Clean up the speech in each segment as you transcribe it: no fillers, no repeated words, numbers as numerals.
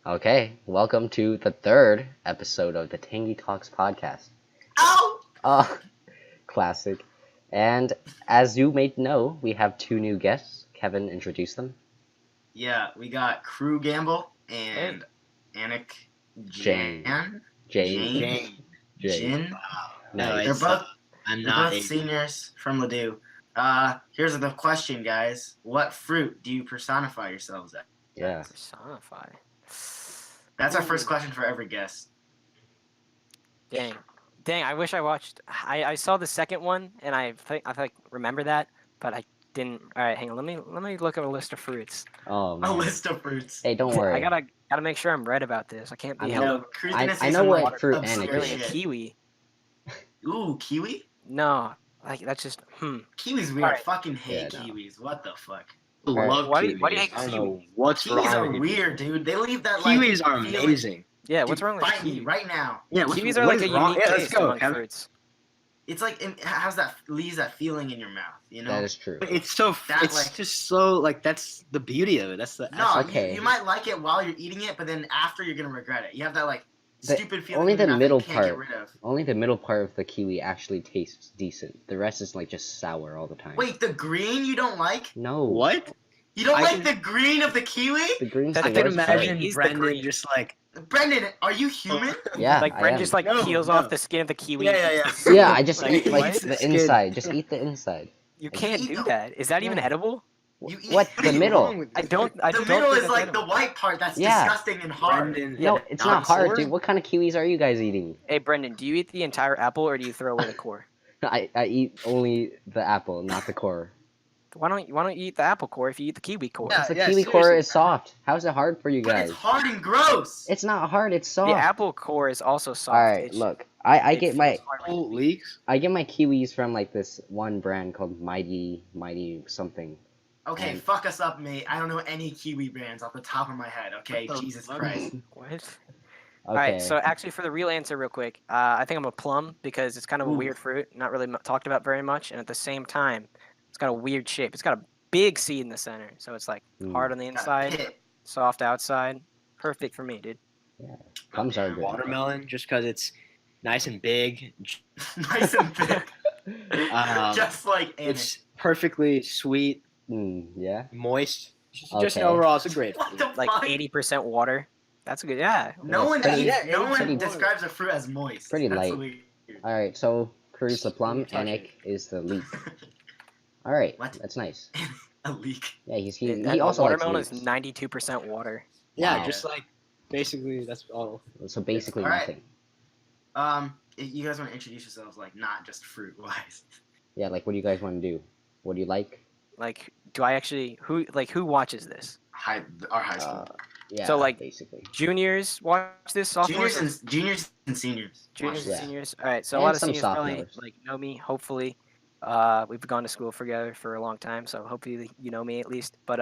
Okay, welcome to the third episode of the TangyTalks podcast. Ow! Oh, classic. And as you may know, we have two new guests. Kevin, introduce them. Yeah, we got Crew Gamble and Anik Jane. Jan. Jane. Jane. Jin. No, Nice. They're it's both I'm they're not both seniors from Ladue. Here's the question, guys. What fruit do you personify yourselves as? Yeah. Personify. That's our first question for every guest. Dang. I wish I watched. I saw the second one and I remember that, but I didn't. All right, hang on. Let me look at a list of fruits. Oh A man. list of fruits. Hey, don't worry. I gotta make sure I'm right about this. I can't be I held know. up. Crew's gonna say I know some, what like, fruit obscure Anik Really, is. a shit. kiwi? Ooh, kiwi? No, like that's just Kiwi's weird. Alright. Fucking hate Yeah, no. kiwis. What the fuck? love Why do you kiwis. hate I don't kiwi? know what's Kiwis wrong are with you weird, people. dude. They leave that like Kiwis are feeling- amazing. Yeah, Dude, what's wrong with fight me kiwi? right now. Yeah, Kiwis are like a unique Yeah, let's taste go, among Kevin. fruits. It's like it has that leaves that feeling in your mouth, you know? That is true. But it's so That, it's like- just so like that's the beauty of it. That's the No, okay. you might like it while you're eating it, but then after you're gonna regret it. You have that like The- stupid feeling only in your the mouth middle that you can't part. get rid of. Only the middle part of the kiwi actually tastes decent. The rest is like just sour all the time. Wait, the green you don't like? No. what? You don't I like can- the green of the kiwi? The green's That's the I can worst the part. imagine He's the Brendan green. just like Brendan, are you human? Yeah, Like I Brent am. just like No, peels no. off the skin of the kiwi. Yeah, and yeah, eats yeah. the Yeah, I just Like, eat like what? the Skin. inside. Just eat the inside. You can't eat do the- that. Is that even Yeah. edible? You eat- What? The What's middle? wrong with I you? don't. I The don't middle think is that's like the edible. white part that's Yeah. disgusting and hard. Brendan. Yeah, No, it's not hard, dinosaurs? dude. What kind of kiwis are you guys eating? Hey, Brendan, do you eat the entire apple or do you throw away the core? I eat only the apple, not the core. Why don't you eat the apple core if you eat the kiwi core? Yeah, Because the yeah, kiwi core seriously. is soft. How's it hard for you But guys? it's hard and gross. It's not hard. It's The soft. apple core is also soft. All right, It's- look. I it get feels my hard like Full kiwi. leaks. I get my kiwis from like this one brand called Mighty something. Okay, And- fuck us up, mate. I don't know any kiwi brands off the top of my head. Okay, What the Jesus fuck? Christ. What? Okay. All right. So actually, for the real answer, real quick, I think I'm a plum because it's kind of a Ooh. weird fruit, not really talked about very much, and at the same time, it's got a weird shape. It's got a big seed in the center, so it's like Mm. hard on the Got inside, pit. soft outside. Perfect for me, dude. Plums are good. Watermelon, just because it's nice and big. Nice and thick. Just like Anik. It's perfectly sweet, Yeah. moist. Just Okay. overall, it's a great What fruit. the Like fuck? 80% water. That's good. Yeah. No one, pretty- eats, no one pretty- describes a fruit as moist. pretty That's light. weird. All right. So Crew's the plum. Touch Anik it. is the leaf. All right. What? That's nice. A leak. Yeah, he And also likes watermelon is leaves. 92% water. Yeah, Wow. just like basically that's all. So basically All right. nothing. You guys want to introduce yourselves, like, not just fruit wise. Yeah. Like, what do you guys want to do? What do you like? Like, do I actually who watches this? Our high school. Yeah. So, like, basically. Juniors watch this. Sophomores, Juniors and seniors. juniors Yeah. and seniors. All right. So And a lot of some seniors probably sophomores. like know me. Hopefully, we've gone to school together for a long time, so hopefully you know me at least. But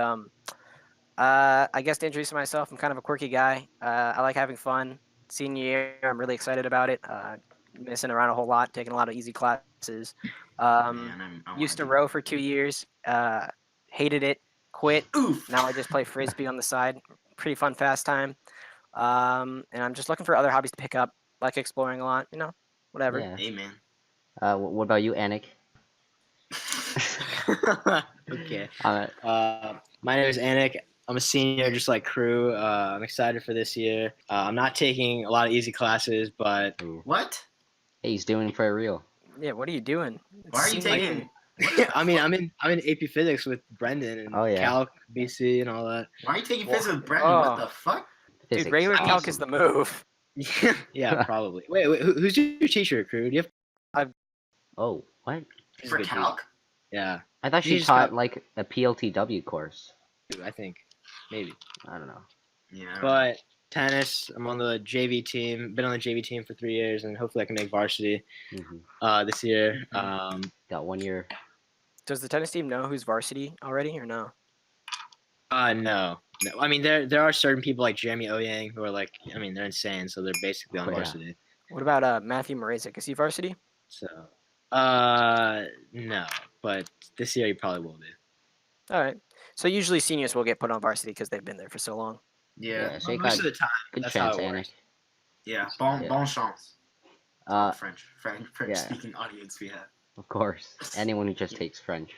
I guess to introduce myself, I'm kind of a quirky guy. I like having fun. Senior year, I'm really excited about it. Missing around a whole lot, taking a lot of easy classes. Man, I Used to wanna row for 2 years. Hated it. Quit. do- Oof. Now I just play frisbee on the side. Pretty fun pastime. And I'm just looking for other hobbies to pick up, like exploring a lot. You know, whatever. Yeah. Hey, man. What about you, Anik? Okay. Uh, My name is Anik. I'm a senior, just like Crew. I'm excited for this year. I'm not taking a lot of easy classes, but What? hey, he's doing it for real. Yeah. What are you doing? Why are you Seems like- taking? I mean, I'm in AP Physics with Brendan and Oh, yeah. Calc, BC, and all that. Why are you taking physics with Brendan? Oh. What the fuck? Dude, Physics. regular calc Awesome. is the move. Yeah, probably. Wait, who's your teacher, Crew? Do you have? Oh, what? He's a For good calc? Yeah, I thought You she just taught got- like a PLTW course. I think maybe. I don't know. Yeah. But tennis, I'm on the JV team. Been on the JV team for 3 years, and hopefully I can make varsity this year. Got 1 year. Does the tennis team know who's varsity already or no? No. I mean, there are certain people like Jeremy Oyang who are like, I mean, they're insane, so they're basically on Oh, yeah. varsity. What about Matthew Mrazek? Is he varsity? So, no, but this year he probably will be. All right. So usually seniors will get put on varsity because they've been there for so long. Yeah. So you Most got of the time, good that's chance, how it Anik. works. Yeah. Yeah. Bon chance. Uh, French yeah. speaking audience we have. of course. Anyone who just Yeah. takes French.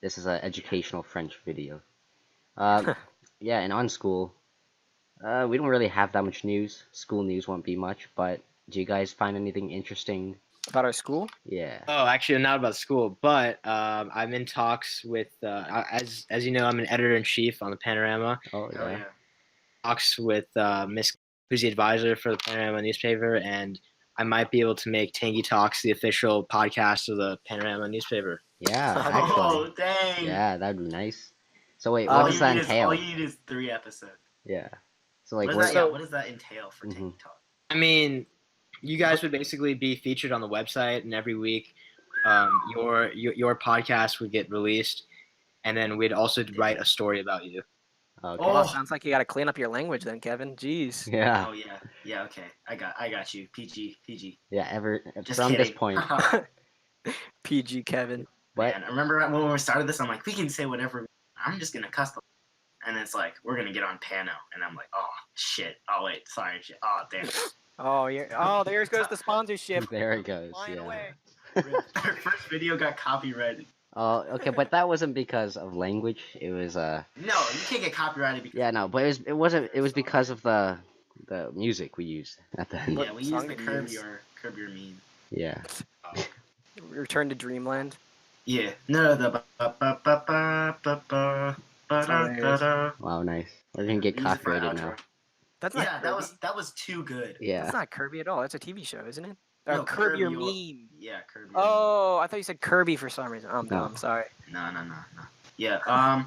This is an educational French video. Yeah, and on school, we don't really have that much news. School news won't be much, but do you guys find anything interesting? About our school? Yeah. Oh, actually, not about school, but I'm in talks with, as you know, I'm an editor in chief on the Panorama. Oh Hell yeah. yeah. Talks with Miss, who's the advisor for the Panorama newspaper, and I might be able to make TangyTalks the official podcast of the Panorama newspaper. Yeah, That'd be actually. Oh dang. Yeah, that'd be nice. So wait, All what All does you that need is entail? all you need is 3 episodes. Yeah. So like, What what? does that? So- What does that entail for Mhm. Tangy Talk? I mean, you guys would basically be featured on the website, and every week, your podcast would get released, and then we'd also write a story about you. Okay. Well, Oh. sounds like you got to clean up your language then, Kevin. Jeez. Yeah. Oh yeah. Yeah. Okay. I got you. PG. Yeah. Just From this kidding. point, PG Kevin. what? Man, I remember when we started this, I'm like, we can say whatever. I'm just gonna cuss them. And it's like, we're gonna get on Pano, and I'm like, oh shit. Oh wait, sorry, shit. Oh damn. Oh, there goes the sponsorship. There it goes. Flying Yeah. away. Our first video got copyrighted. Oh, okay, but that wasn't because of language. It was No, you can't get copyrighted because. Yeah, no, but it wasn't because of the music we used at the end. Yeah, we used song the did you use? curb your mean. Yeah. Return to Dreamland. Yeah. No, the ba-da-da-da. Wow, nice. We're gonna get Use it for copyrighted outro. now. That's not Yeah, Kirby. that was too good. Yeah. That's not Kirby at all. That's a TV show, isn't it? Or No, Curb Your Curb Your- Meme. Yeah, curb your Oh, I thought you said Kirby for some reason. I'm No. dumb. Sorry. mean. No. Yeah.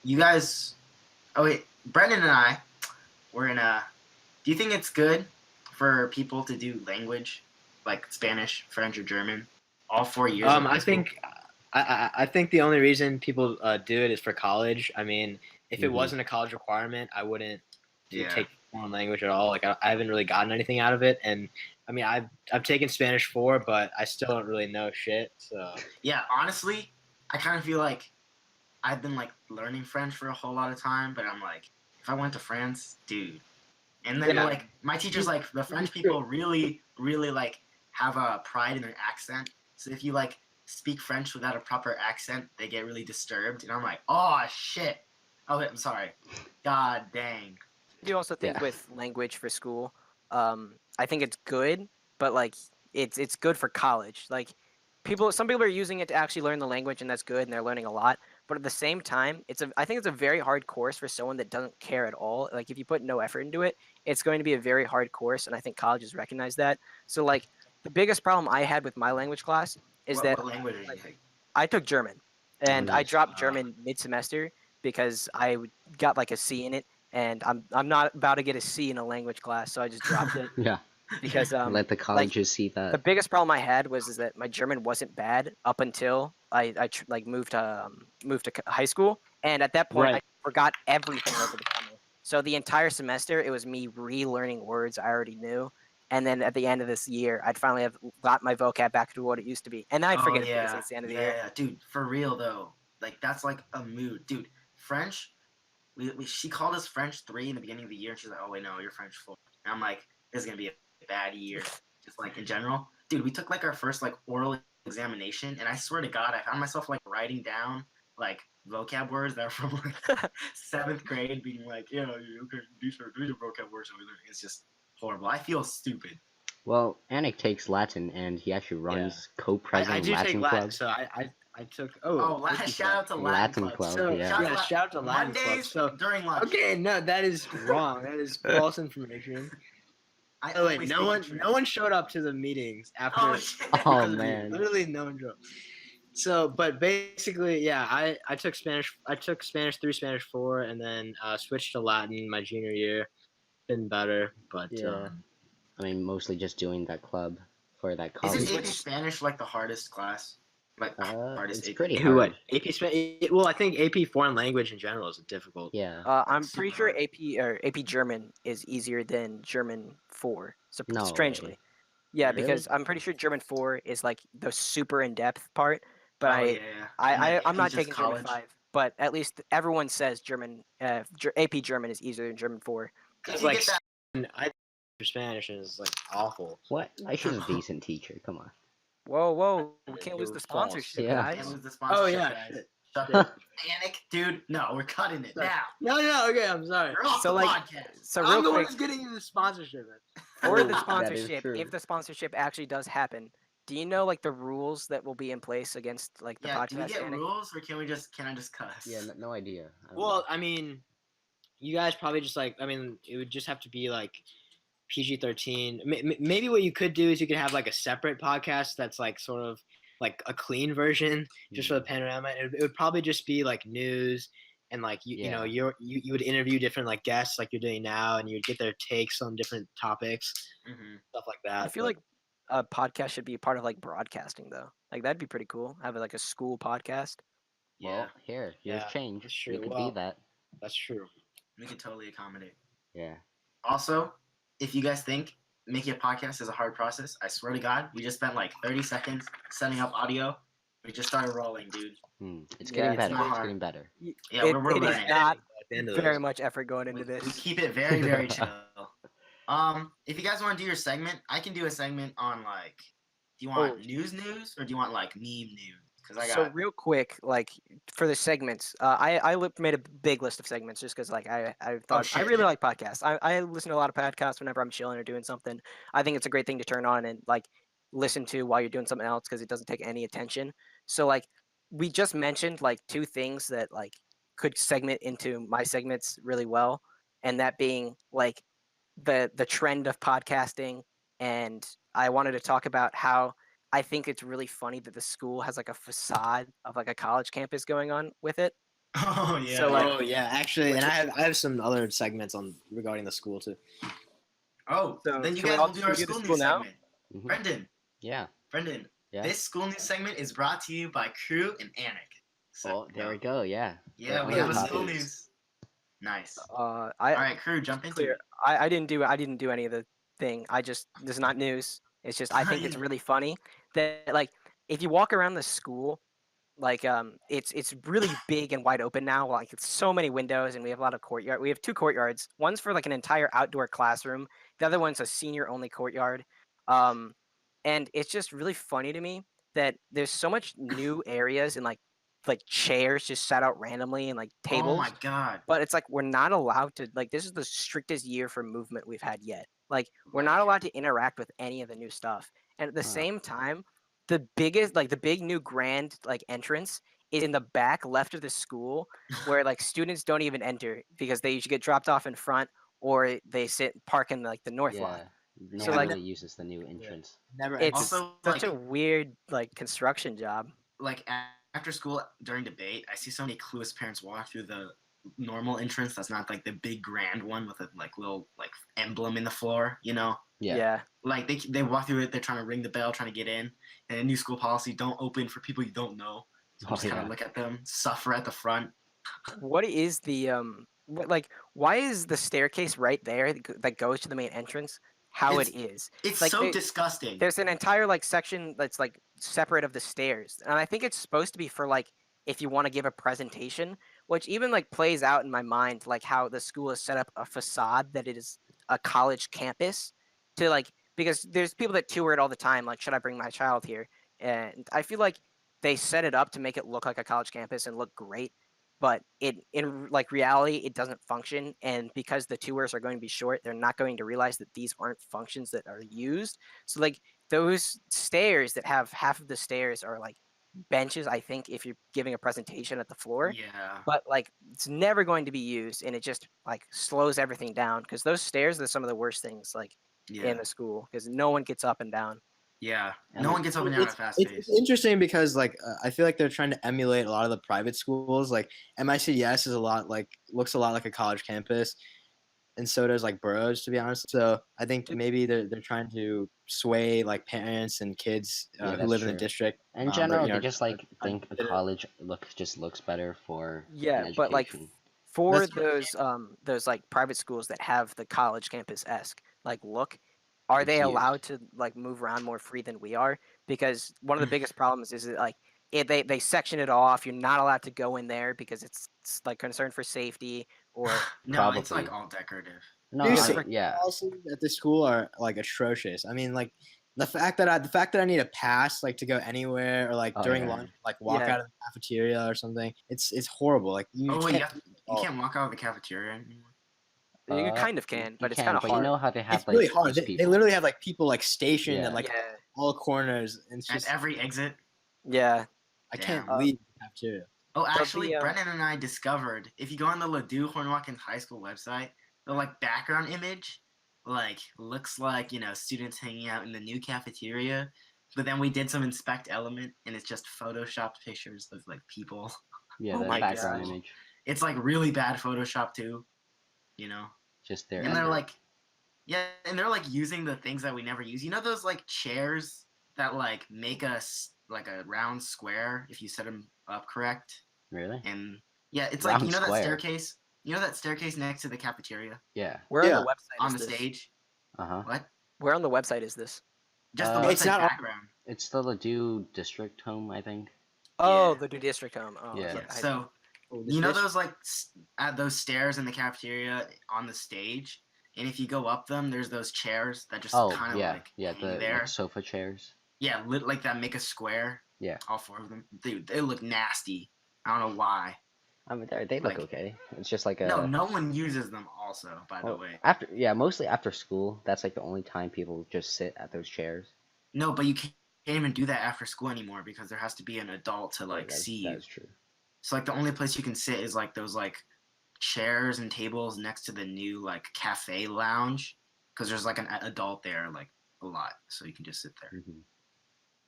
You guys. Oh wait, Brendan and I, we're in a. Do you think it's good for people to do language, like Spanish, French, or German, all 4 years? of high I school? think, I think the only reason people do it is for college. I mean, if it Mhm. wasn't a college requirement, I wouldn't Yeah. take foreign language at all. Like I haven't really gotten anything out of it, and I mean, I've taken Spanish 4, but I still don't really know shit. So Yeah, honestly, I kind of feel like I've been like learning French for a whole lot of time, but I'm like, if I went to France, dude, and then Yeah. like my teacher's like, the French people really like have a pride in their accent. So if you like speak French without a proper accent, they get really disturbed, and I'm like, oh shit. Oh, wait, I'm sorry. God dang. I do also think Yeah. with language for school, I think it's good, but like it's good for college. Like some people are using it to actually learn the language, and that's good, and they're learning a lot. But at the same time, I think it's a very hard course for someone that doesn't care at all. Like if you put no effort into it, it's going to be a very hard course, and I think colleges recognize that. So like the biggest problem I had with my language class is that What language are you like, taking? I took German, and I nice. dropped German mid-semester because got like a C in it, and I'm not about to get a C in a language class, so I just dropped it Yeah. because Let the colleges see the that. biggest problem I had is that my German wasn't bad up until I moved to high school, and at that point I Right. forgot everything over the summer. So the entire semester it was me relearning words I already knew, and then at the end of this year I'd finally have got my vocab back to what it used to be, and then I'd forget it because it's the end of the year. Yeah, dude, for real though. Like that's like a mood, dude. French, she called us French 3 in the beginning of the year, and she's like, "Oh wait, no, you're French 4." And I'm like, "This is gonna be a bad year," just like in general. Dude, we took like our first like oral examination, and I swear to God, I found myself like writing down like vocab words that are from like 7th grade, being like, "Yeah, okay, these are vocab words that we learned." It's just horrible. I feel stupid. Well, Anik takes Latin, and he actually runs co-president I do Latin take Club. Latin, so I took. Oh, thank you for shout that. out to Latin Latin Club, So yeah. yeah, shout out to Latin Club. Mondays So during lunch. okay, no, that is wrong. That is false information. I Oh wait, always no think one, it's true. no one showed up to the meetings after. Oh shit. Oh, because of you. man. Literally no one showed. So, but basically, yeah, I took Spanish. I took Spanish 3, Spanish 4, and then switched to Latin my junior year. Been better, but Yeah. I mean, mostly just doing that club for that college. Isn't AP Spanish like the hardest class? Like hardest it's AP? pretty who what? hard. AP Spanish? Well, I think AP foreign language in general is difficult. Yeah. I'm Super pretty sure hard. AP German is easier than German 4. So No strangely, way. yeah, Really? because I'm pretty sure German 4 is like the super in depth part. But Oh, yeah. I'm not Teacher's taking German college. 5. but at least everyone says German. AP German is easier than German 4. Because you like get that, I for Spanish is like awful. What? Aisha's a decent teacher. Come on. Whoa, we can't lose You're the false. sponsorship, Yeah. guys. can't lose the Oh sponsorship, yeah, guys. shit. Shut Shit. up, Anik, dude. No, we're cutting it Sorry. now. No, okay, I'm sorry. You're off So the like, podcast. so I'm real the one quick who's getting you the sponsorship. for the That is sponsorship, true. if the sponsorship actually does happen, do you know like the rules that will be in place against like the Yeah, do we podcast? get Anik? rules or can I just cuss? Yeah, no idea. I don't Well, know. I mean, you guys probably just like. I mean, it would just have to be like PG-13. Maybe what you could do is you could have like a separate podcast that's like sort of like a clean version just for the panorama. It would probably just be like news and like you know Yeah. you would interview different like guests like you're doing now, and you'd get their takes on different topics, Mm-hmm. stuff like I that. feel like a podcast should be a part of like broadcasting though. Like that'd be pretty cool. Have like a school podcast. Well, here's Yeah, change. that's We true. could Well, be that. that's true. We can totally accommodate. Yeah. Also, if you guys think making a podcast is a hard process, I swear to God, we just spent like 30 seconds setting up audio. We just started rolling, dude. It's Yeah, getting it's better. not It's hard. getting better. Yeah, we're It is learning. not At the end of very this. much effort going into We this. keep it very, very chill. If you guys want to do your segment, I can do a segment on like, do you want news, or do you want like meme news? Because I got. So real quick, like for the segments, I made a big list of segments just because like I thought I shit. really like podcasts. I listen to a lot of podcasts whenever I'm chilling or doing something. I think it's a great thing to turn on and like listen to while you're doing something else because it doesn't take any attention. So like we just mentioned like two things that like could segment into my segments really well, and that being like the trend of podcasting, and I wanted to talk about how I think it's really funny that the school has like a facade of like a college campus going on with it. Oh yeah. So, like- Oh yeah, actually, and I have some other segments on regarding the school too. Oh, So, then you can we guys all- will do should our we do the school school news now? segment. Mhm. Brendan, Yeah. Yeah. this school news segment is brought to you by Crew and Anik. So, Oh, there we go. Yeah. Yeah, Right we on have a topic. school news. Nice. I All right, Crew, jump into clear. it. I didn't do any of the thing. This is not news. It's just I think it's really funny that like if you walk around the school, like it's really big and wide open now. Like it's so many windows and we have a lot of courtyard. We have two courtyards. One's for like an entire outdoor classroom. The other one's a senior only courtyard. Um, and it's just really funny to me that there's so much new areas and like chairs just set out randomly and like tables. Oh my god. But it's like we're not allowed to like this is the strictest year for movement we've had yet. Like we're not allowed to interact with any of the new stuff. And at the same time, the big new grand like entrance is in the back left of the school where like students don't even enter because they usually get dropped off in front or they park in like the north lot. Yeah. No So, one like- really uses the new entrance. Never. It's Also, such like- a weird like construction job. Like after school during debate, I see so many clueless parents walk through the normal entrance that's not like the big grand one with a like little like emblem in the floor, you know? Yeah. Like they walk through it, they're trying to ring the bell, trying to get in, and a new school policy, don't open for people you don't know. So just kind of look at them, suffer at the front. What is the why is the staircase right there that goes to the main entrance how it is? It's Like, so disgusting. There's an entire like section that's like separate of the stairs, and I think it's supposed to be for like if you want to give a presentation, which even like plays out in my mind like how the school has set up a facade that it is a college campus to like because there's people that tour it all the time like should I bring my child here, and I feel like they set it up to make it look like a college campus and look great, but in like reality it doesn't function, and because the tours are going to be short they're not going to realize that these aren't functions that are used. So like those stairs that have half of the stairs are like benches I think if you're giving a presentation at the floor, Yeah. but like it's never going to be used and it just like slows everything down because those stairs are some of the worst things like Yeah. in the school because no one gets up and down. Yeah. And No like- one gets up and down at a fast It's pace. interesting because like I feel like they're trying to emulate a lot of the private schools. Like MICDS is looks a lot like a college campus, and so does like Burroughs, to be honest. So I think maybe they're trying to sway like parents and kids Yeah, who that's live in the true. district. In but, general, you know, they just like think a did it. college looks better for Yeah, an but like education. for That's- those like private schools that have the college campus esque like look, are It's they used. allowed to like move around more free than we are? Because one of the biggest problems is that like they section it off. You're not allowed to go in there because it's like concern for safety or No, it's Probably. like all decorative. No, Dude, Because security yeah. policies at the school are like atrocious. I mean, like the fact that I need a pass like to go anywhere or like Oh, during yeah. lunch, like walk Yeah. out of the cafeteria or something. It's horrible. Like you Oh, wait, can't. you can't walk out of the cafeteria anymore. you kind of You can, but it's can, kind of but you hard. know how they have It's really like hard. those They people. literally have like people like stationed Yeah. at like Yeah, all corners, and it's At just every exit. yeah. I can't Damn. leave the cafeteria. Oh, But actually, the Brennan and I discovered if you go on the Ladue Hornwatkins High School website, the like background image, like looks like students hanging out in the new cafeteria. But then we did some inspect element, and it's just photoshopped pictures of like people. Yeah, Oh the my background gosh. image. It's like really bad Photoshop too, you know. Just their And they're effort. like, yeah, and they're like using the things that we never use. You know those like chairs that like make us like a round square if you set them up correct. Really? And yeah, it's like Round that square. staircase. You know that staircase next to the cafeteria Yeah. Where on Yeah. the website on is the this? stage. Uh-huh. What? Where on the website is this? Just the It's website not on- background. It's the Ladue district home, I think. Oh, Yeah. the New District home. Oh, Yeah. Yeah. I- So Oh, you know this- those like at those stairs in the cafeteria on the stage, and if you go up them, there's those chairs that just Oh, kind of yeah. like Yeah, hang the there. like sofa chairs. Yeah, like that make a square. Yeah. All four of them. Dude, they look nasty. I don't know why. I mean, they look Like- okay. It's just like a No one uses them also, by the well, way. mostly after school. That's like the only time people just sit at those chairs. No, but you can't even do that after school anymore because there has to be an adult to Yeah, like see you. that's true. So like the only place you can sit is like those like chairs and tables next to the new like cafe lounge because there's like an adult there like a lot, so you can just sit there. Hmm.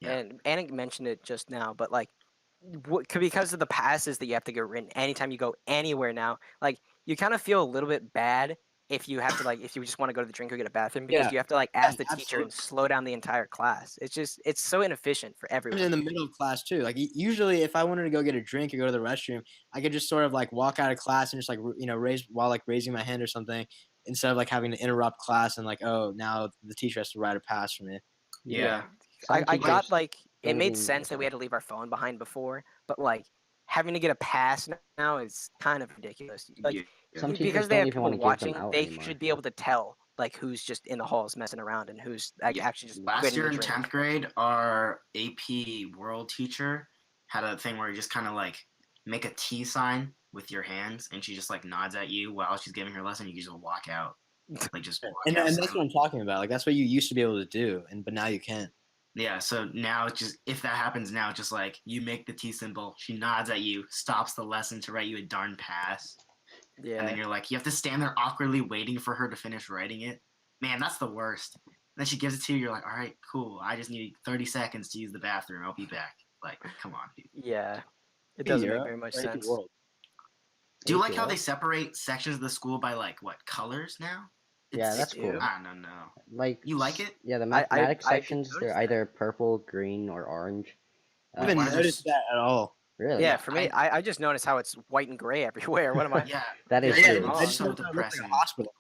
Yeah. And Anik mentioned it just now, but like, because of the passes that you have to get written anytime you go anywhere now, like you kind of feel a little bit bad if you have to like if you just want to go to the drink or get a bathroom because Yeah. you have to like ask the teacher absolutely. and slow down the entire class. It's so inefficient for everyone. in the middle of class too. Like usually, if I wanted to go get a drink or go to the restroom, I could just sort of like walk out of class and just like raise while like raising my hand or something, instead of like having to interrupt class and like, oh, now the teacher has to write a pass for me. Yeah. Some I teachers got like it don't made even- sense that we had to leave our phone behind before, but like having to get a pass now is kind of ridiculous. Like Yeah. Some teachers because they don't have even people want to give watching, them out they anymore. should be able to tell like who's just in the halls messing around and who's like Yeah. actually just Last getting year a in drink. 10th grade, our AP world teacher had a thing where you just kind of like make a T sign with your hands, and she just like nods at you while she's giving her lesson. You can just walk out, like just walk And out. that's what I'm talking about. Like that's what you used to be able to do, but now you can't. Yeah, so now it's just if that happens now, it's just like you make the T symbol, she nods at you, stops the lesson to write you a darn pass, and Yeah. then you're like you have to stand there awkwardly waiting for her to finish writing it. Man, that's the worst. And then she gives it to you, you're like, all right, cool. I just need 30 seconds to use the bathroom. I'll be back. Like, come on, dude. Yeah. It doesn't Zero, make very much or AP sense. World. Do you AP like how they World? separate sections of the school by like what colors now? Yeah, that's do. cool. I don't know. Like You like it? Yeah, the I mathematics did sections notice they're that. either purple, green, or orange. I haven't why is there noticed that at all. Really? Yeah, for me, I just noticed how it's white and gray everywhere. What am I? Yeah, That is Yeah, true. it's I just so noticed that it looks like depressing. a hospital.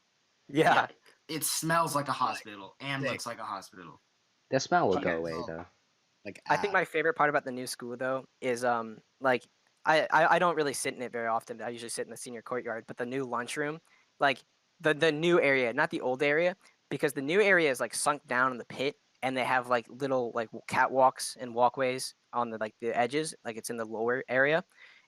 Yeah. It smells like a hospital and sick. looks like a hospital. The smell will Okay. go away though. Like I think my favorite part about the new school though is like I don't really sit in it very often. I usually sit in the senior courtyard, but the new lunchroom, like the new area, not the old area, because the new area is like sunk down in the pit and they have like little like catwalks and walkways on the like the edges, like it's in the lower area.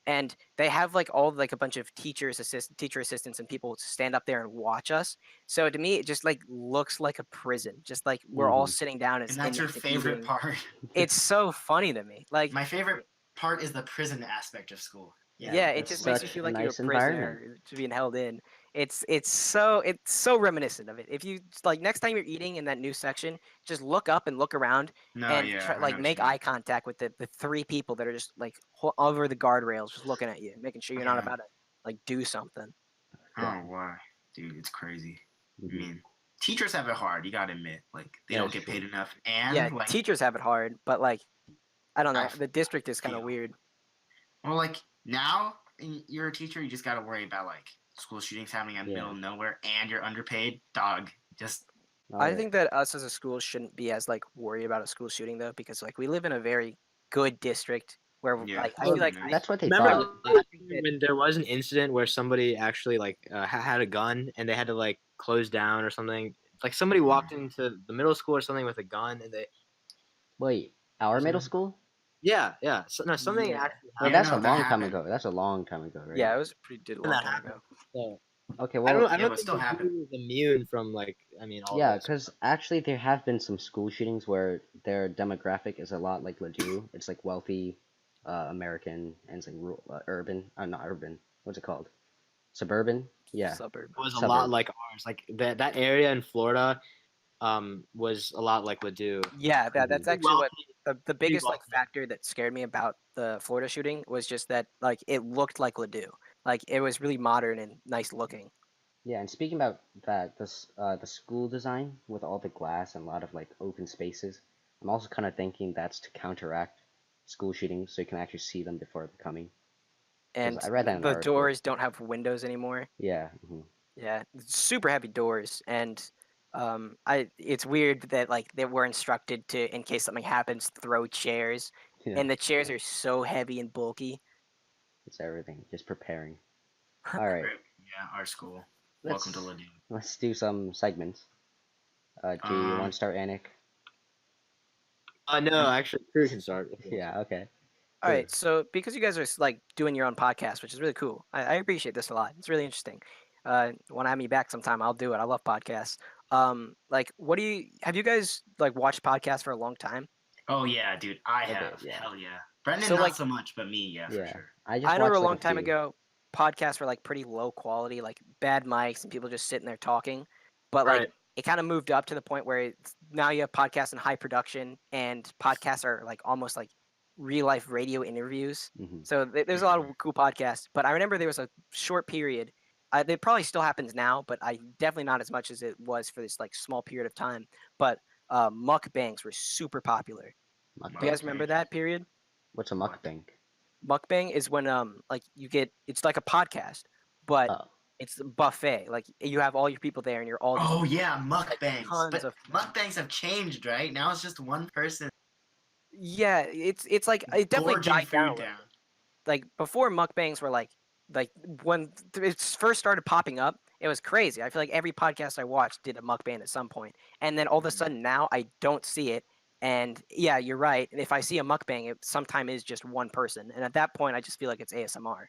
And they have like all like a bunch of teacher assistants and people stand up there and watch us. So to me, it just like looks like a prison. Just like we're all Mhm. sitting down And that's your and favorite eating. part. It's so funny to me. Like My favorite part is the prison aspect of school. yeah, it it's just makes you such feel a like nice you're a environment. prisoner to being held in. It's so reminiscent of it. If you like next time you're eating in that new section, just look up and look around No, and yeah, try, I know like what make you mean. eye contact with the three people that are just like over the guardrails, just looking at you, making sure you're not Yeah. about to like do something. I don't know why, dude. It's crazy. I Mhm. mean, teachers have it hard. You gotta admit, like they Yeah, don't it's get true. paid enough, and Yeah, like, teachers have it hard, but like I don't know, I the district is kind of feel. weird. well, like now you're a teacher, you just gotta worry about like school shootings happening in the Yeah. middle of nowhere, and you're underpaid. Dog, just I think that us as a school shouldn't be as like worried about a school shooting though, because like we live in a very good district where Yeah, like I that'd feel be like nice. That's what they Remember thought. last year when there was an incident where somebody actually like had a gun and they had to like close down or something? Like somebody walked into the middle school or something with a gun and they Wait, our middle something. school? Yeah. So, no, something Yeah. actually Wait, Yeah, happened. that's a no, that long time happened. ago. That's a long time ago, right? yeah, it was did a When long that time happened. ago. So Okay, I don't well, I Yeah, don't but it think still the happened. dude is immune from like all yeah, this. because actually there have been some school shootings where their demographic is a lot like Ladue. It's like wealthy, American, and it's like rural, urban. Not urban. What's it called? Suburban. Yeah, Suburb. Was a lot suburb. like ours. Like that area in Florida was a lot like Ladue. Yeah, that's Mhm. actually what the Pretty biggest like wealthy. factor that scared me about the Florida shooting was just that like it looked like Ladue. Like it was really modern and nice looking. Yeah, and speaking about that, the school design with all the glass and a lot of like open spaces, I'm also kind of thinking that's to counteract school shootings, so you can actually see them before they're coming. Because And I read that in an the article. doors don't have windows anymore. Yeah. Hmm. Yeah, super heavy doors, and I it's weird that like they were instructed to in case something happens, throw chairs, Yeah. and the chairs are so heavy and bulky. It's everything. Just preparing. All right. Yeah, our school. Welcome to Let's Ladue. let's do some segments. Do you want Um, to start, Anik? No, actually, Crew can start. If he wants. Yeah. Okay. All right, so because you guys are like doing your own podcast, which is really cool, I appreciate this a lot. It's really interesting. Want to have me back sometime? I'll do it. I love podcasts. Like, what do you have? You guys like watched podcasts for a long time? oh yeah, dude, I A bit. have. Yeah. Hell yeah. Brendan, So not like, so much, but me, yeah, for Yeah. sure. I just I remember a watched like long a time few. ago, podcasts were like pretty low quality, like bad mics and people just sitting there talking. But like, Right. it kind of moved up to the point where now you have podcasts in high production, and podcasts are like almost like real life radio interviews. Hmm. So there's a lot of cool podcasts. But I remember there was a short period. It probably still happens now, but I definitely not as much as it was for this like small period of time. But mukbangs were super popular. Do you Mukbang. guys remember that period? What's a What? mukbang? Mukbang is when like you get it's like a podcast, but Oh. it's a buffet. Like you have all your people there, and you're all just Oh yeah, like mukbangs. tons But of mukbangs have changed, right? Now it's just one person yeah. It's like it definitely gorging died down a food little down. bit. Like before mukbangs were like when it first started popping up, it was crazy. I feel like every podcast I watched did a mukbang at some point, and then all of a Mhm. sudden now I don't see it. And yeah, you're right. If I see a mukbang, it sometimes is just one person, and at that point, I just feel like it's ASMR.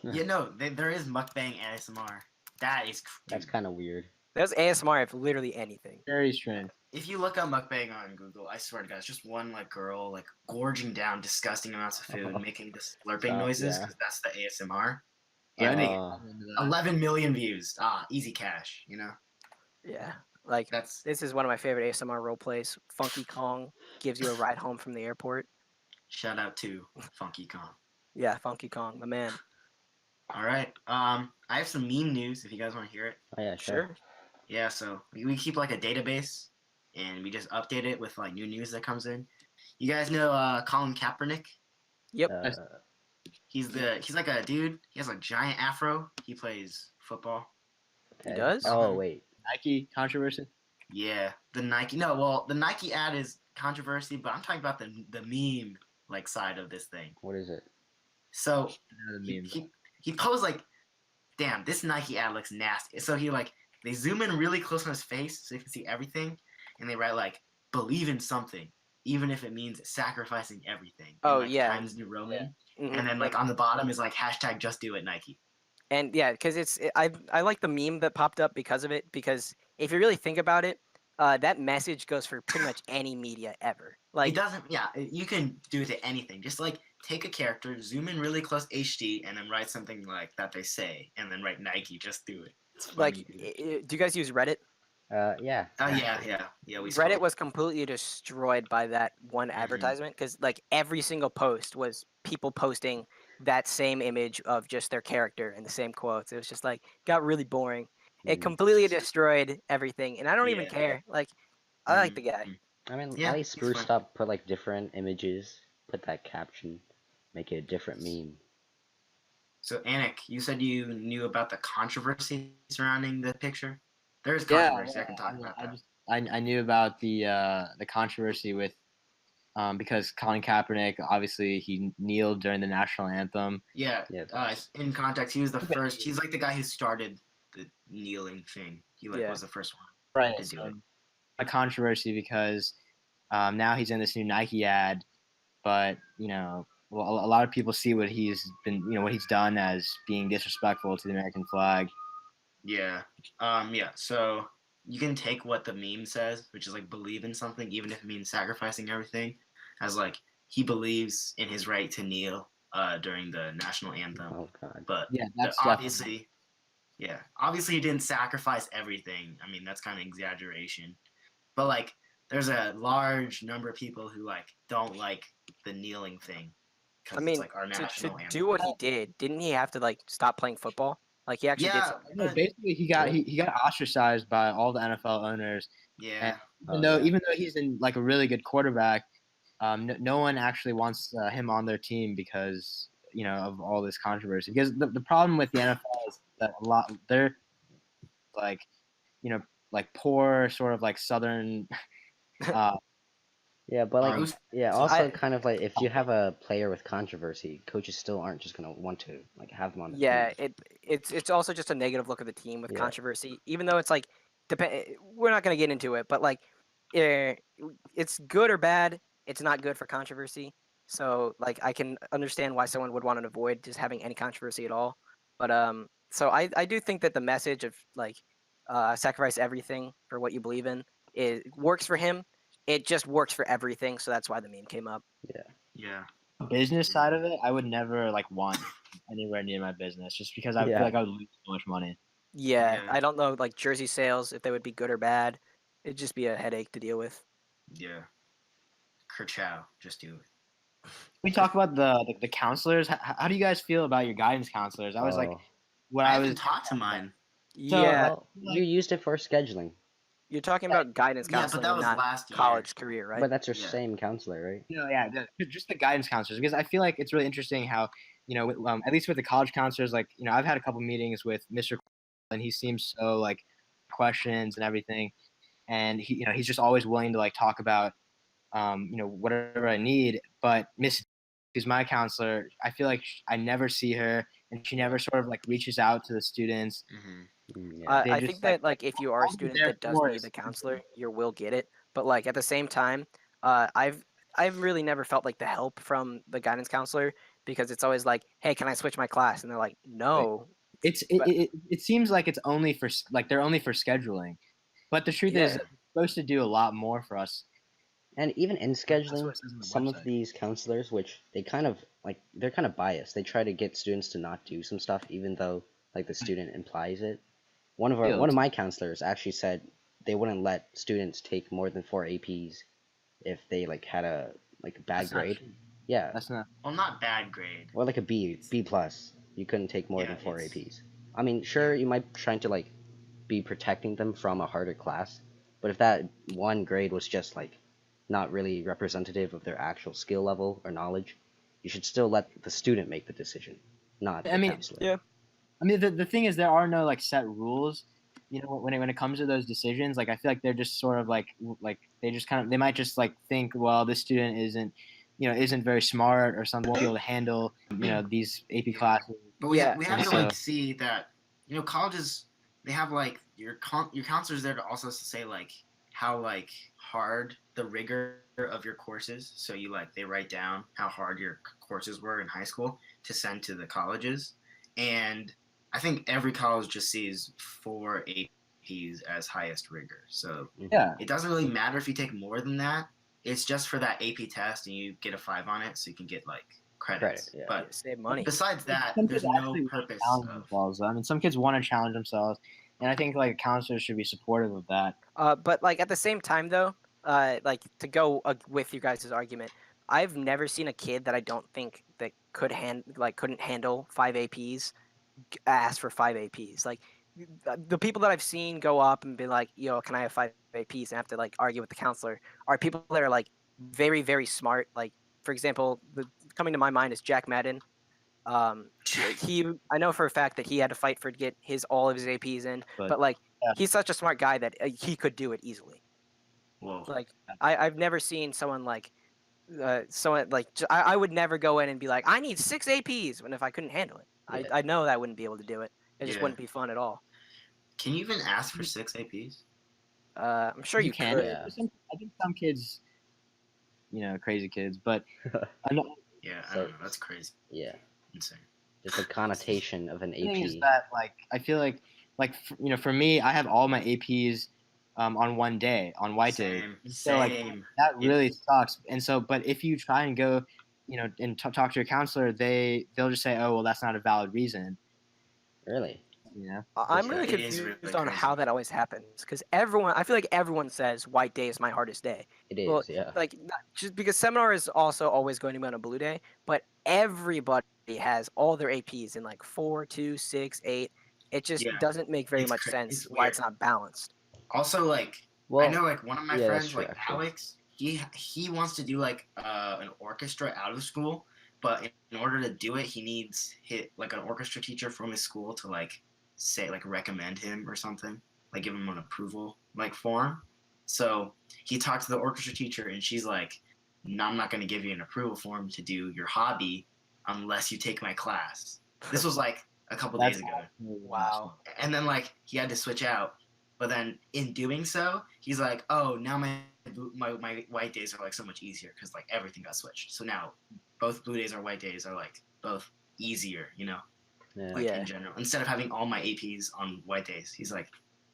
Yeah, no, there is mukbang ASMR. That is, That's dude. kind of weird. That's ASMR of literally anything. Very strange. If you look up mukbang on Google, I swear to God, it's just one like girl like gorging down disgusting amounts of food, making the slurping Stop. noises Yeah. because that's the ASMR. Yeah, Yeah, they Uh, 11 million views. Easy cash. You know, Yeah, like that's this is one of my favorite ASMR role plays. Funky Kong gives you a ride home from the airport. shout out to Funky Kong. Yeah, Funky Kong, the man. All right. I have some meme news if you guys want to hear it. oh yeah, sure. Sure. Yeah, so we keep like a database and we just update it with like new news that comes in. You guys know Colin Kaepernick? Yep. Uh, He's like a dude. He has a giant afro. He plays football. okay. does? Oh wait. Nike controversy. Yeah, the Nike. No, well, the Nike ad is controversy, but I'm talking about the meme like side of this thing. What is it? So The he, memes. he posed like, damn, this Nike ad looks nasty. So he like they zoom in really close on his face so you can see everything, and they write like believe in something, even if it means sacrificing everything. Oh, in, like, yeah. Times New Roman, Mhm. and then like on the bottom is like hashtag Just Do It Nike. And yeah, because I like the meme that popped up because of it. Because if you really think about it, that message goes for pretty much any media ever. It Like doesn't. Yeah, you can do it to anything. Just like take a character, zoom in really close HD, and then write something like that they say, and then write Nike. Just do it. It's funny. do you guys use Reddit? Yeah. Oh yeah, actually. yeah. We Reddit spoke. was completely destroyed by that one Mhm. advertisement because like every single post was people posting that same image of just their character and the same quotes. It was just like got really boring. It Mm. completely destroyed everything, and I don't even Yeah. care. Like I like the guy. I mean, Yeah, at least he's spruced fun. up, put like different images, put that caption, make it a different meme. So Anik, you said you knew about the controversy surrounding the picture. There's Yeah, controversy. I can talk about I that. just I knew about the controversy with because Colin Kaepernick, obviously, he kneeled during the national anthem. Yeah. Yeah, In context, he was the first. He's like the guy who started the kneeling thing. He like Yeah. was the first one Right. to do it. A controversy because now he's in this new Nike ad, but well, a lot of people see what he's done as being disrespectful to the American flag. Yeah. Yeah. So you can take what the meme says, which is like believe in something, even if it means sacrificing everything, as like he believes in his right to kneel during the national anthem. Oh god. But Yeah, that's obviously, yeah, obviously he didn't sacrifice everything. I mean, that's kind of exaggeration. But like, there's a large number of people who like don't like the kneeling thing I because mean, it's like our to national anthem. do what he did, didn't he have to like stop playing football? Like he actually did Yeah, something. No, basically he got ostracized by all the NFL owners. yeah. And even though he's in like a really good quarterback, no one actually wants him on their team because of all this controversy. Because the problem with the NFL is that they're like like poor sort of like southern. Yeah, but like, yeah, so also I- kind of like if you have a player with controversy, coaches still aren't just gonna want to like have them on the Yeah, team. it's also just a negative look at the team with Yeah. controversy. Even though it's like, we're not gonna get into it, but like, it's good or bad. It's not good for controversy. So like, I can understand why someone would want to avoid just having any controversy at all. But so I do think that the message of like, sacrifice everything for what you believe in, it works for him. It just works for everything. So that's why the meme came up. Yeah. business side of it, I would never like want anywhere near my business just because I feel Yeah. like I would lose so much money. Yeah, Yeah. I don't know like jersey sales if they would be good or bad. It'd just be a headache to deal with. Yeah. Kerchow, just do it. We talk about the counselors. How do you guys feel about your guidance counselors? I was like, Oh. when I I haven't was talked to mine. Yeah, Well, you used it for scheduling, you're talking about guidance Yeah, but counseling that and was not last year. college career, right? but that's your Yeah. same counselor, right? just the guidance counselors because I feel like it's really interesting how at least with the college counselors, like I've had a couple meetings with Mr. and he seems so like questions and everything, and he's just always willing to like talk about whatever I need. But Miss, who's my counselor, I feel like I never see her, and she never sort of like reaches out to the students. Mm-hmm. Yeah. They I just think that like if you are a all they're student there that does for need is- the counselor, you will get it. But like at the same time, I've really never felt like the help from the guidance counselor because it's always like, hey, can I switch my class? And they're like, no. But- it seems like it's only for like they're only for scheduling, but the truth is Yeah. they're supposed to do a lot more for us. And even in That's scheduling, what it says on the some of website. these counselors, which they kind of like, they're kind of biased. They try to get students to not do some stuff, even though like the student implies it. One of my counselors actually said they wouldn't let students take more than 4 APs if they like had a bad That's not grade. true. Yeah, That's not. Well, not bad grade. or like a B plus. You couldn't take more Yeah, than 4 it's- APs. I mean, sure, you might trying to like be protecting them from a harder class, but if that one grade was just like not really representative of their actual skill level or knowledge, you should still let the student make the decision, not the counselor. yeah. I mean, the thing is, there are no like set rules. When it comes to those decisions, like I feel like they're just sort of like they just kind of they might just like think, well, this student isn't very smart or something, won't be able to handle these AP classes. But we have to So- like see that colleges, they have like your counselors there to also say like how like hard the rigor of your courses. So they write down how hard your courses were in high school to send to the colleges, and I think every college just sees 4 APs as highest rigor. So Yeah, it doesn't really matter if you take more than that. It's just for that AP test, and you get a 5 on it, so you can get like credits. Credit, yeah. But Save money. besides that, some there's kids no actually purpose. challenge Of, themselves. I mean, some kids want to challenge themselves, and I think like counselors should be supportive of that. But like at the same time though, like to go with you guys' argument, I've never seen a kid that I don't think that couldn't handle 5 APs ask for 5 APs. Like the people that I've seen go up and be like, "Yo, can I have 5 APs?" and have to like argue with the counselor are people that are like very very smart. Like for example, coming to my mind is Jack Madden. I know for a fact that he had to fight to get all of his APs in, but like yeah. he's such a smart guy that he could do it easily. whoa. Like I've never seen someone like someone like I would never go in and be like, I need 6 APs, when if I couldn't handle it, Yeah. I know that I wouldn't be able to do it. It just Yeah. wouldn't be fun at all. Can you even ask for 6 APs? I'm sure you can. could. Yeah. I think some kids, crazy kids, but I know Yeah, I So- don't know. That's crazy. Yeah. Insane. Just the connotation of an the thing is AP. that I feel like for me, I have all my APs on one day on white days. Same. So Same. that really sucks. And so, but if you try and go, and talk to your counselor, they'll just say, oh well, that's not a valid reason. Really? I'm really It is confused really on crazy. how that always happens, because I feel like everyone says white day is my hardest day. It is. Well, Yeah. like just because seminar is also always going to be on a blue day, but everybody has all their APs in like 4, 2, 6, 8. It just Yeah. doesn't make very It's much cra- sense it's why weird. it's not balanced. Also, like, Well, I know, like, one of my yeah, that's friends, true, like actually. Alex, he wants to do like an orchestra out of school, but in order to do it, he needs like an orchestra teacher from his school to like say like recommend him or something, like give him an approval like form. So he talked to the orchestra teacher, and she's like, "No, I'm not going to give you an approval form to do your hobby unless you take my class." This was like a couple days ago. Wow. And then like he had to switch out, but then in doing so, he's like, "Oh, now my white days are like so much easier because like everything got switched. So now both blue days or white days are like both easier, Yeah. like Yeah. in general. Instead of having all my APs on white days, he's like,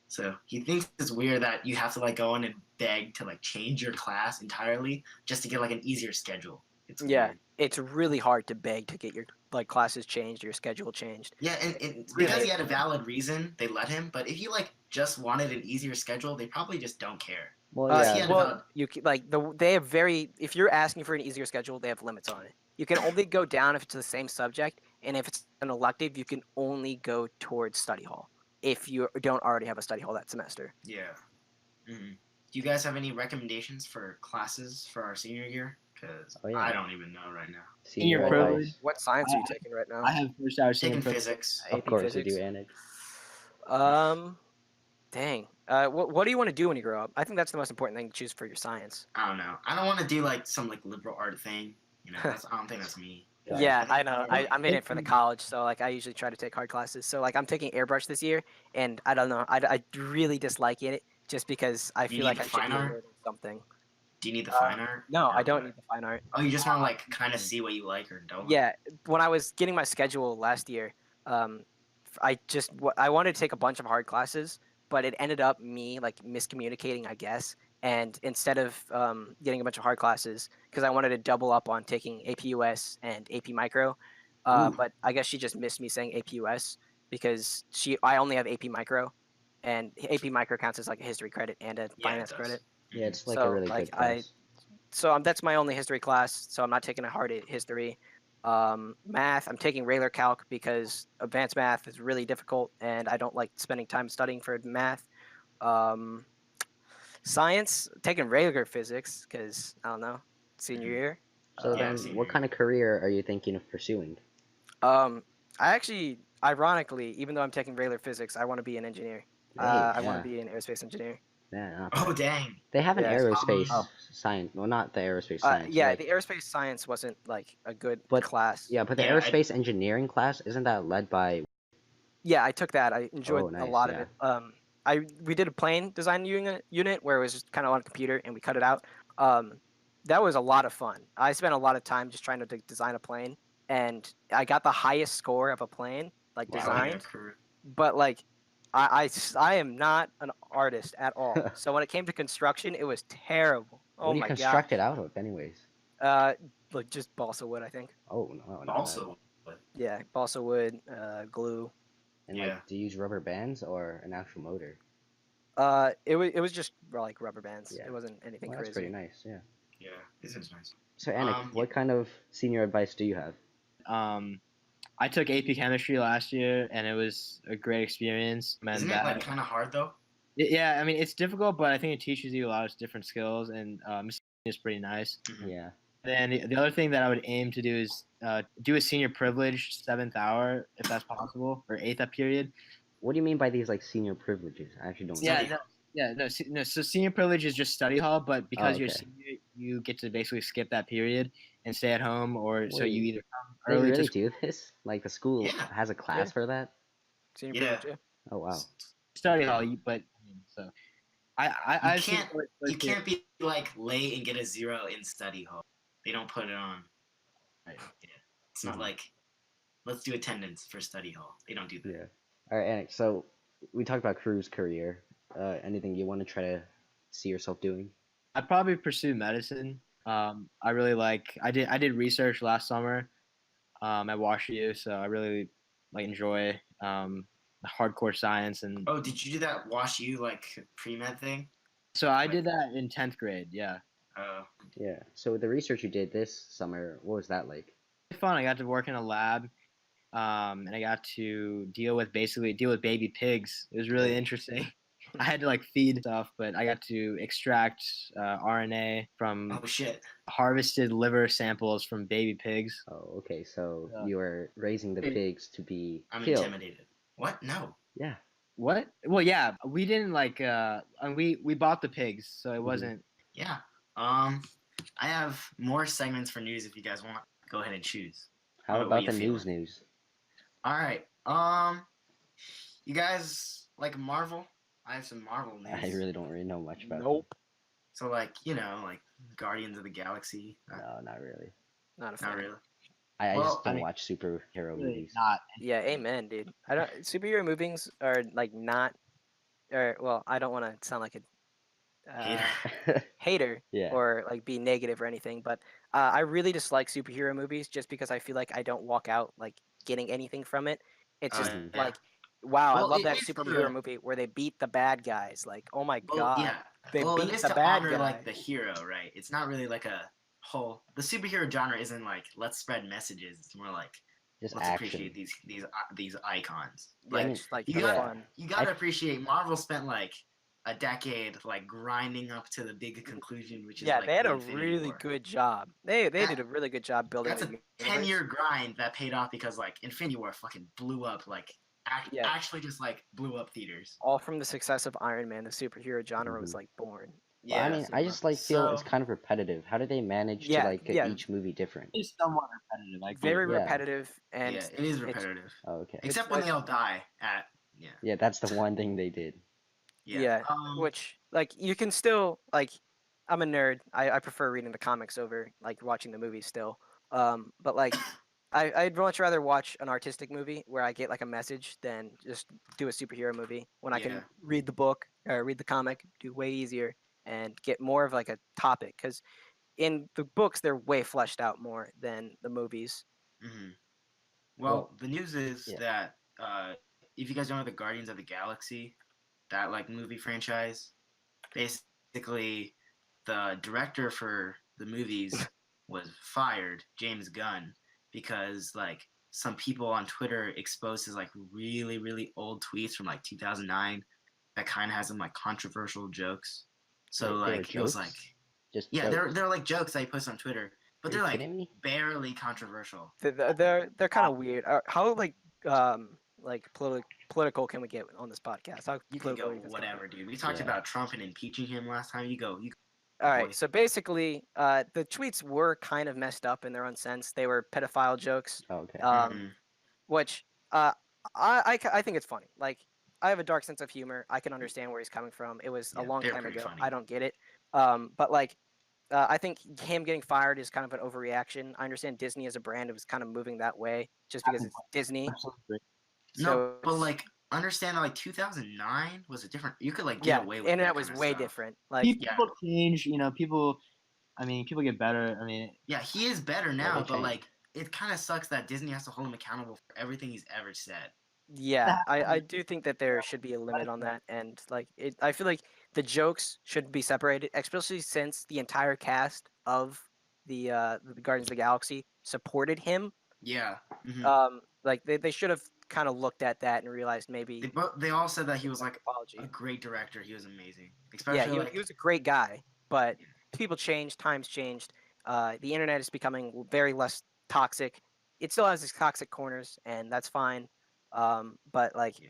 so he thinks it's weird that you have to like go in and beg to like change your class entirely just to get like an easier schedule. It's Yeah, weird. it's really hard to beg to get your like classes changed, your schedule changed. Yeah, and Really? because he had a valid reason, they let him. But if he like just wanted an easier schedule, they probably just don't care. Well, He yeah. had a Well, valid- they have if you're asking for an easier schedule, they have limits on it. You can only go down if it's the same subject, and if it's an elective, you can only go towards study hall if you don't already have a study hall that semester. Yeah. Mm-hmm. Do you guys have any recommendations for classes for our senior year? Because Oh, yeah. I don't even know right now. Senior Senior advice. privilege. What science are you taking right now? I have first hour senior Taking privilege. physics. Of AP course physics? you do, Anik. Dang. What do you want to do when you grow up? I think that's the most important thing to choose for your science. I don't know. I don't want to do like some like liberal art thing. I don't think that's me. Got Yeah, it. I know. I'm in it for the college, so like I usually try to take hard classes. So like I'm taking airbrush this year, and I don't know. I really dislike it just because I You feel need like I the should fine be art? learning something. Do you need the fine art? No, Or I don't what? need the fine art. Oh, you just want to like kind of see what you like or don't. Yeah, when I was getting my schedule last year, I wanted to take a bunch of hard classes, but it ended up me like miscommunicating, I guess. And instead of getting a bunch of hard classes, because I wanted to double up on taking APUS and AP Micro, Ooh. but I guess she just missed me saying APUS because I only have AP Micro, and AP Micro counts as like a history credit and a Yeah, it finance does. credit. Yeah, it's like So, a really like, good class. That's my only history class, so I'm not taking a hard history. Math, I'm taking regular calc because advanced math is really difficult, and I don't like spending time studying for math. Science, taking regular physics because I don't know, senior year. So Yeah, then, senior what year. kind of career are you thinking of pursuing? I actually, ironically, even though I'm taking regular physics, I want to be an engineer. Hey, I want yeah. to be an aerospace engineer. Yeah, not Oh bad. dang. They have an Yeah. aerospace Oh. science. Well, not the aerospace science. Yeah, like, the aerospace science wasn't like a good But- class. yeah, but the Yeah, aerospace engineering class isn't that led by? Yeah, I took that. I enjoyed Oh, a nice, lot yeah. of it. We did a plane design unit where it was just kind of on a computer and we cut it out. That was a lot of fun. I spent a lot of time just trying to design a plane, and I got the highest score of a plane like Wow, designed. yeah, career. But like, I am not an artist at all. So when it came to construction, it was terrible. What Oh do you my construct god. it out of, anyways? Like just balsa wood, I think. Oh no, not bad. Also, Yeah, balsa wood, glue. And Yeah. like, do you use rubber bands or an actual motor? It was just like rubber bands. Yeah. It wasn't anything Well, that's crazy. pretty nice. Yeah. yeah, this is nice. So Anik, Yeah. what kind of senior advice do you have? I took AP chemistry last year, and it was a great experience. And Isn't it like kind of hard though? yeah, I mean it's difficult, but I think it teaches you a lot of different skills, and it's pretty nice. Mhm. Yeah. Then the other thing that I would aim to do is do a senior privilege 7th hour if that's possible, or 8th up period. What do you mean by these like senior privileges? I actually don't know. Yeah, no, so senior privilege is just study hall, but because you're okay. senior, you get to basically skip that period and stay at home, or so you Wait, either come they early to really school, do this? Like the school Yeah. has a class for that? Senior Yeah. privilege, yeah. Oh wow. study hall. But I mean, so I've seen You can't be like late and get a 0 in study hall. They don't put it on. Right. Yeah. It's not Mhm. like let's do attendance for study hall. They don't do that. Yeah. All right, Anik. So we talked about Crew's career. Anything you want to try to see yourself doing? I'd probably pursue medicine. I really like. I did research last summer at WashU, so I really like enjoy hardcore science, and Oh, did you do that Wash U like pre-med thing? so I did that in 10th grade. Yeah, Oh, Yeah. So the research you did this summer, what was that like? fun. I got to work in a lab, and I got to deal with baby pigs. It was really interesting. I had to like feed stuff, but I got to extract RNA from oh shit. harvested liver samples from baby pigs. Oh, okay. So Yeah. you were raising the pigs to be I'm killed. intimidated. What? No. Yeah. What? Well, yeah, we didn't like. And we bought the pigs, so it wasn't. Yeah. I have more segments for news if you guys want. Go ahead and choose. How What are about you the feeling? news? All right. You guys like Marvel? I have some Marvel news. I really don't really know much about. Nope. So like like Guardians of the Galaxy. Them. No, not really. Not a fan. Not really. I Well, just don't I mean, watch superhero Really movies. not. Yeah, amen, dude. I don't. Superhero movies are like not. Or well, I don't want to sound like a Hater. hater Yeah. or like be negative or anything, but I really dislike superhero movies just because I feel like I don't walk out like getting anything from it. It's just Mhm. Yeah. like, wow, I Well, love it that is superhero good. movie where they beat the bad guys. Like, oh my Well, god, yeah. they Well, it beat is the to bad honor guy. like the hero, right? It's not really like a whole. The superhero genre isn't like let's spread messages. It's more like Just let's action. appreciate these icons. Yeah, Like mean, just like you for got fun. you got to appreciate Marvel spent like a decade like grinding up to the big conclusion, which is Yeah, like they had the a Infinity really War. good job. They That- did a really good job building That's the a universe. 10-year grind that paid off because like Infinity War fucking blew up like Yeah. actually just like blew up theaters. All from the success of Iron Man, the superhero genre was Mhm. like born. Well, I Yeah. mean, I just like feel it's So kind of repetitive. How did they manage to Yeah, like get yeah, each movie different? It's somewhat repetitive. I agree. very Yeah. repetitive, and yeah, it is it's repetitive. Oh, okay. Except like- when they all die at yeah. Yeah, that's the one thing they did. Yeah. which like you can still like. I'm a nerd. I prefer reading the comics over like watching the movies still. But like I'd much rather watch an artistic movie where I get like a message than just do a superhero movie when I Yeah. can read the book or read the comic, do way easier and get more of like a topic because in the books they're way fleshed out more than the movies. hmm Well, Well, the news is yeah. that if you guys don't know the Guardians of the Galaxy, that like movie franchise, basically the director for the movies was fired, James Gunn, because like some people on Twitter exposed his like really old tweets from like 2009 that kind of has some like controversial jokes. So They were like it was like jokes? Just yeah, jokes. they're like jokes that he puts on Twitter, but Are you they're like kidding me? barely controversial. They're kind of weird. How like political can we get on this podcast? How You can political go are you guys gonna whatever, dude. We talked Yeah. about Trump and impeaching him last time. You go. All boy. right, so basically, the tweets were kind of messed up in their own sense. They were pedophile jokes, Oh, okay. Mhm. which I think it's funny. Like, I have a dark sense of humor. I can understand where he's coming from. It was a Yeah, long they're time pretty ago. funny. I don't get it. But like, I think him getting fired is kind of an overreaction. I understand Disney as a brand was kind of moving that way just because it's Disney. Absolutely. No, So but it's- like understand that like 2009 was a different. You could like get yeah, away with internet that was kind of way stuff. different. Like, People change. People. I mean, people get better. I mean, Yeah, he is better Yeah, now, they but changed. like it kind of sucks that Disney has to hold him accountable for everything he's ever said. yeah, I do think that there should be a limit on that, and like I feel like the jokes should be separated, especially since the entire cast of the Guardians of the Galaxy supported him. Yeah. Mhm. Like they should have kind of looked at that and realized maybe They all said that he was like apology. a great director. He was amazing, Yeah, especially like he was a great guy, but people changed, times changed. The internet is becoming very less toxic. It still has its toxic corners, and that's fine. But like, Yeah.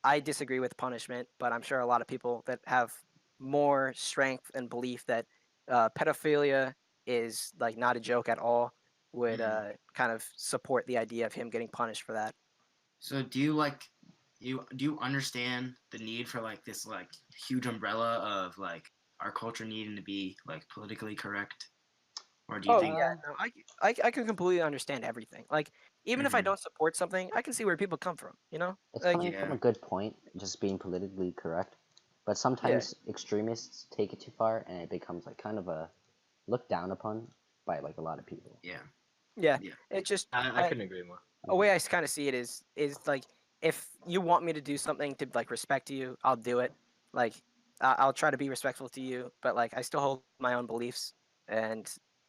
I disagree with punishment, but I'm sure a lot of people that have more strength and belief that pedophilia is like not a joke at all, would Mhm. kind of support the idea of him getting punished for that. So do you like do you understand the need for like this like huge umbrella of like our culture needing to be like politically correct, or do you Oh think? yeah, no, I can completely understand everything. Like even if I Mhm. don't support something, I can see where people come from. You know, It's like coming from Yeah. a good point, just being politically correct. But yeah, sometimes extremists take it too far, and it becomes like kind of a looked down upon by like a lot of people. Yeah. yeah. Yeah. It's just I couldn't agree more. a way I kind of see it is like if you want me to do something to like respect you, I'll do it. Like I'll try to be respectful to you, but like I still hold my own beliefs, and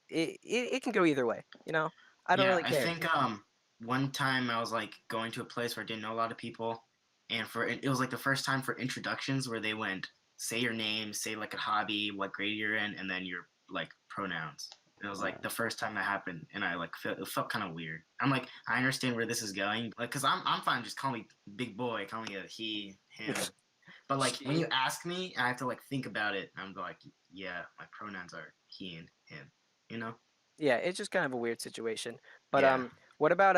it can go either way. You know, I don't Yeah, really I care. think one time I was like going to a place where I didn't know a lot of people, and for it was like the first time for introductions where they went say your name, say like a hobby, what grade you're in, and then your like pronouns. And it was like the first time that happened, and I like it felt kind of weird. I'm like, I understand where this is going, like, cause I'm fine, just call me big boy, call me a he, him. But like when you ask me, I have to like think about it. I'm like, yeah, my pronouns are he and him. You know? Yeah, it's just kind of a weird situation. But Yeah. what about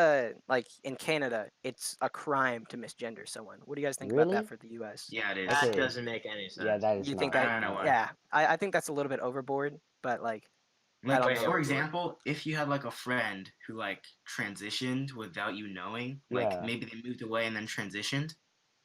like in Canada, it's a crime to misgender someone. What do you guys think about that Really? for the U.S.? Yeah, it is. That Okay. doesn't make any Yeah, sense. that is You think not. that? I don't know why. Yeah, I think that's a little bit overboard, but like I Like don't Way know. for overboard. example, if you had like a friend who like transitioned without you knowing, like Yeah. maybe they moved away and then transitioned,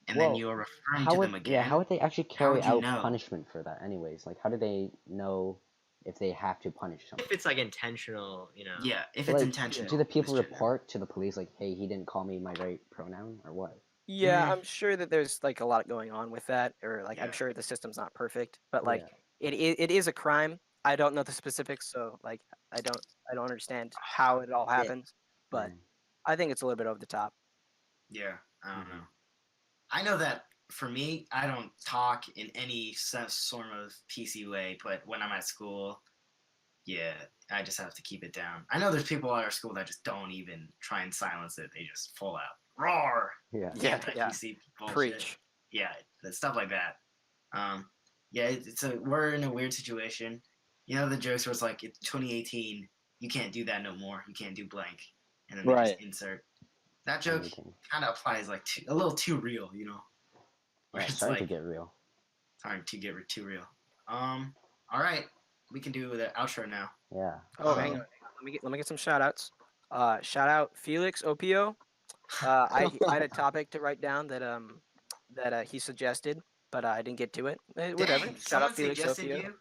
and then Well, you are referring how to would them how again, would they actually how carry would you out know? punishment for that anyways? Like how do they know if they have to punish someone? If it's like intentional, Yeah, if But it's like do intentional the people misgender. report to the police like, "Hey, he didn't call me my right pronoun" or what? Yeah, Mm, I'm sure that there's like a lot going on with that, or like I'm yeah, sure the system's not perfect, but like Yeah. it is a crime. I don't know the specifics, so like I don't I don't understand how it all yeah. happens, but Mm, I think it's a little bit over the top. yeah. I don't mhm. know. I know that for me, I don't talk in any sort of PC way, but when I'm at school, yeah, I just have to keep it down. I know there's people at our school that just don't even try and silence it; they just full out roar, Yeah. Yeah, anti yeah. PC bullshit. Preach. Yeah, stuff like that. Um, yeah, it's a we're in a weird situation. You know the jokes where it's like it's 2018, you can't do that no more. You can't do blank, and then they just Right. insert that joke. Anything. Kind of applies like a little too real, where Yeah, it's starting to like get real. time to get too real. All right, we can do the outro now. Yeah. Oh, hang on, hang Um, on. Let me get some shout outs. Shout out Felix Opio. I had a topic to write down that he suggested, but I didn't get to it. Whatever. dang, Shout out someone Felix suggested Opio. you.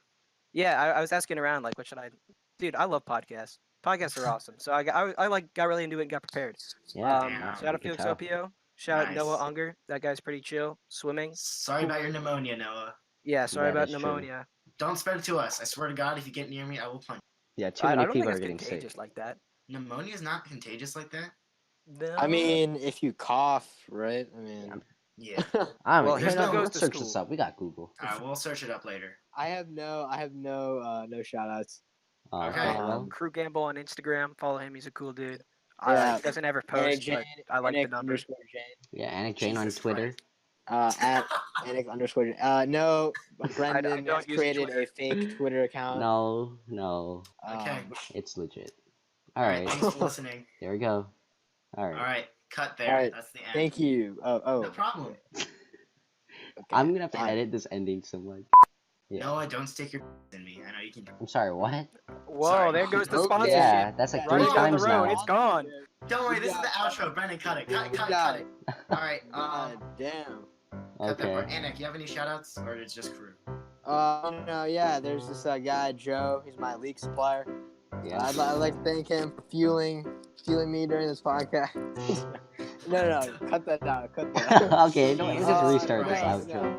Yeah, I was asking around like what should I dude, I love podcasts. Podcasts are awesome. So I like got really into it and got prepared. Yeah. Damn, Shout out Good Felix job. Opio. Shout out Noah nice. Unger. That guy's pretty chill. Swimming. Sorry Cool about your dude. pneumonia, Noah. Yeah, sorry That about is true. pneumonia. Don't spread it to us. I swear to God, if you get near me, I will punch. Yeah, too many I don't think people it's are getting sick. contagious like that. Pneumonia is not contagious like that. I No. mean, if you cough, right? I Yeah. mean, Yeah. I Well, mean, he hey, There's still no. goes let's to search this school. up. We got Google. We'll search it up later. I have no shout outs. Okay. Okay, well, Crew Gamble on Instagram. Follow him. He's a cool dude. Yeah, He doesn't ever Anik post, Jane, but I like the Anik number. underscore Jane. yeah, Anik Jane on Jesus Twitter. Christ. At Anik underscore Jane. No, I Brendan has don't use the created Twitter. a fake Twitter account. No, Okay. it's legit. All right. Alright, Thanks for listening. there we go. All Alright. right. Cut All there. right. That's the end. Thank you. No problem. Okay. I'm gonna have to fine. edit this ending so much. Yeah. Noah, don't stick your in me. I know you can. I'm sorry, what? Whoa, Sorry. there goes the Okay. sponsorship. Yeah, that's like Running 3 down the times road, now. it's gone. Don't worry. You This is got the it. outro. Brendan, cut it. Cut got it. All right. God damn. Cut that part. Okay. Anik, you have any shoutouts, or it's just crew? Yeah, there's this guy Joe. He's my leak supplier. Yeah. I'd like to thank him for fueling me during this podcast. no, cut that out. Cut that out. Okay, no, let's just restart this Christ. outro.